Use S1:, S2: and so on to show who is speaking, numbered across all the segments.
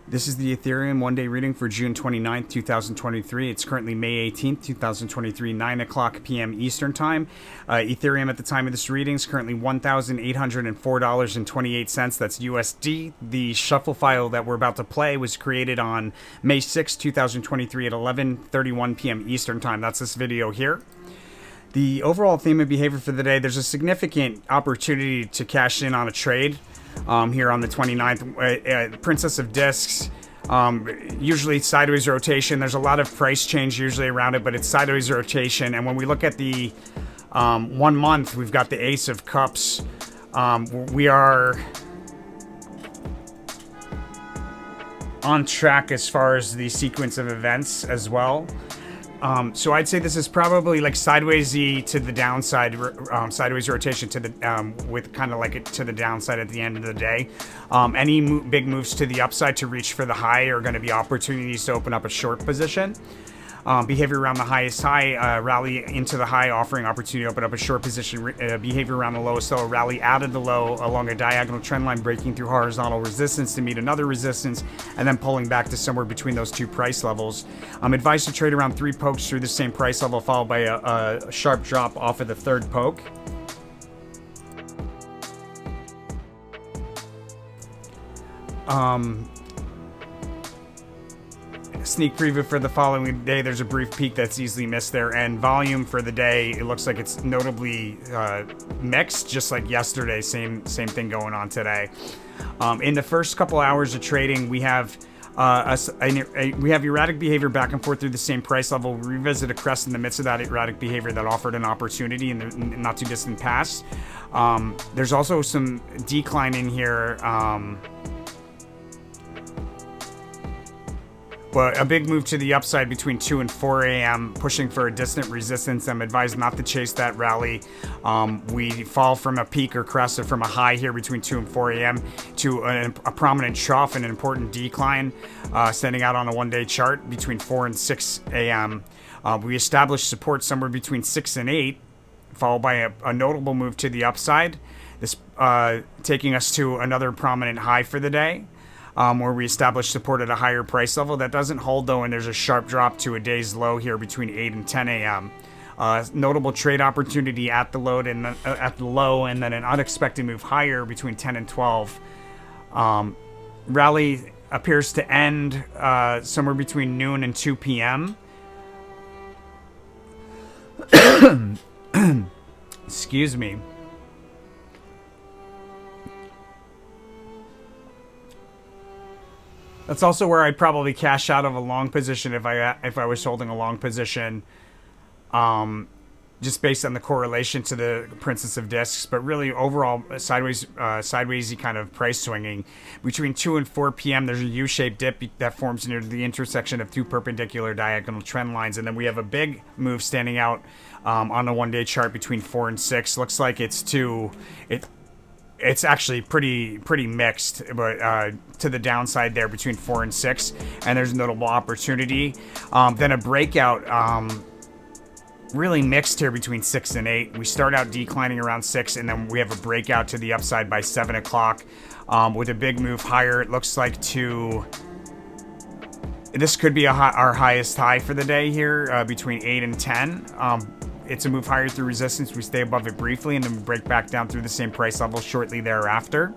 S1: This is the Ethereum one-day reading for June 29th, 2023. It's currently May 18th, 2023, 9 o'clock p.m. Eastern Time. Ethereum at the time of this reading is currently $1,804.28. That's USD. The shuffle file that we're about to play was created on May 6th, 2023 at 11:31 p.m. Eastern Time. That's this video here. The overall theme of behavior for the day, there's a significant opportunity to cash in on a trade. Here on the 29th, Princess of Discs, usually sideways rotation. There's a lot of price change usually around it, but it's sideways rotation. And when we look at the 1 month, we've got the Ace of Cups. We are on track as far as the sequence of events as well. So I'd say this is probably like sidewaysy to the downside, sideways rotation to the with kind of like it to the downside at the end of the day. Any big moves to the upside to reach for the high are going to be opportunities to open up a short position. Behavior around the highest high, rally into the high, offering opportunity to open up a short position. Behavior around the lowest low, rally out of the low along a diagonal trend line, breaking through horizontal resistance to meet another resistance, and then pulling back to somewhere between those two price levels. I'm advised to trade around 3 pokes through the same price level, followed by a sharp drop off of the 3rd poke. Sneak preview for the following day, there's a brief peak that's easily missed there, and volume for the day, it looks like it's notably mixed, just like yesterday. Same thing going on today. In the first couple hours of trading, we have erratic behavior back and forth through the same price level. We revisit a crest in the midst of that erratic behavior that offered an opportunity in the not too distant past. There's also some decline in here. But a big move to the upside between 2 and 4 a.m., pushing for a distant resistance. I'm advised not to chase that rally. We fall from a peak or crest or from a high here between 2 and 4 a.m. to a prominent trough and an important decline, standing out on a one-day chart between 4 and 6 a.m. We established support somewhere between 6 and 8, followed by a notable move to the upside, this taking us to another prominent high for the day. Where we establish support at a higher price level. That doesn't hold though, and there's a sharp drop to a day's low here between 8 and 10 a.m. Notable trade opportunity at the low, and then an unexpected move higher between 10 and 12. Rally appears to end somewhere between noon and 2 p.m. Excuse me. That's also where I'd probably cash out of a long position if I was holding a long position, just based on the correlation to the Princess of Discs. But really, overall, sidewaysy kind of price swinging. Between 2 and 4 p.m., there's a U-shaped dip that forms near the intersection of 2 perpendicular diagonal trend lines, and then we have a big move standing out on the one-day chart between 4 and 6. Looks like it's actually pretty mixed, but to the downside there between 4 and 6, and there's a notable opportunity. Then a breakout, really mixed here between 6 and 8. We start out declining around 6, and then we have a breakout to the upside by 7 o'clock with a big move higher. It looks like this could be our highest high for the day here between 8 and 10. It's a move higher through resistance. We stay above it briefly, and then we break back down through the same price level shortly thereafter.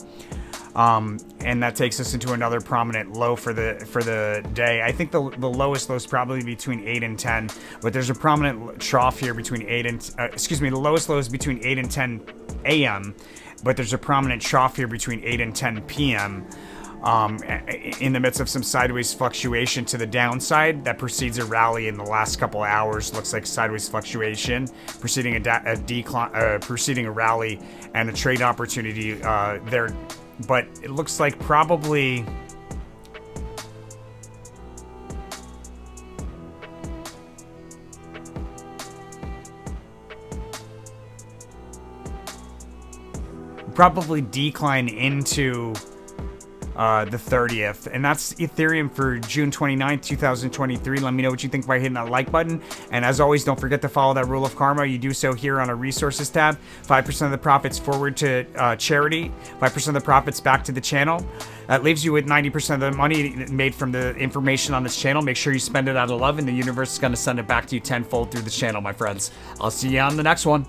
S1: And that takes us into another prominent low for the day. I think the lowest low is probably between 8 and 10, but there's a prominent trough here between 8 and the lowest low is between 8 and 10 a.m., but there's a prominent trough here between 8 and 10 p.m. In the midst of some sideways fluctuation to the downside that precedes a rally in the last couple of hours. Looks like sideways fluctuation preceding a decline, preceding a rally and a trade opportunity there. But it looks like probably decline into the 30th. And that's Ethereum for June 29th, 2023. Let me know what you think by hitting that like button. And as always, don't forget to follow that rule of karma. You do so here on our resources tab. 5% of the profits forward to charity, 5% of the profits back to the channel. That leaves you with 90% of the money made from the information on this channel. Make sure you spend it out of love, and the universe is going to send it back to you tenfold through the channel, my friends. I'll see you on the next one.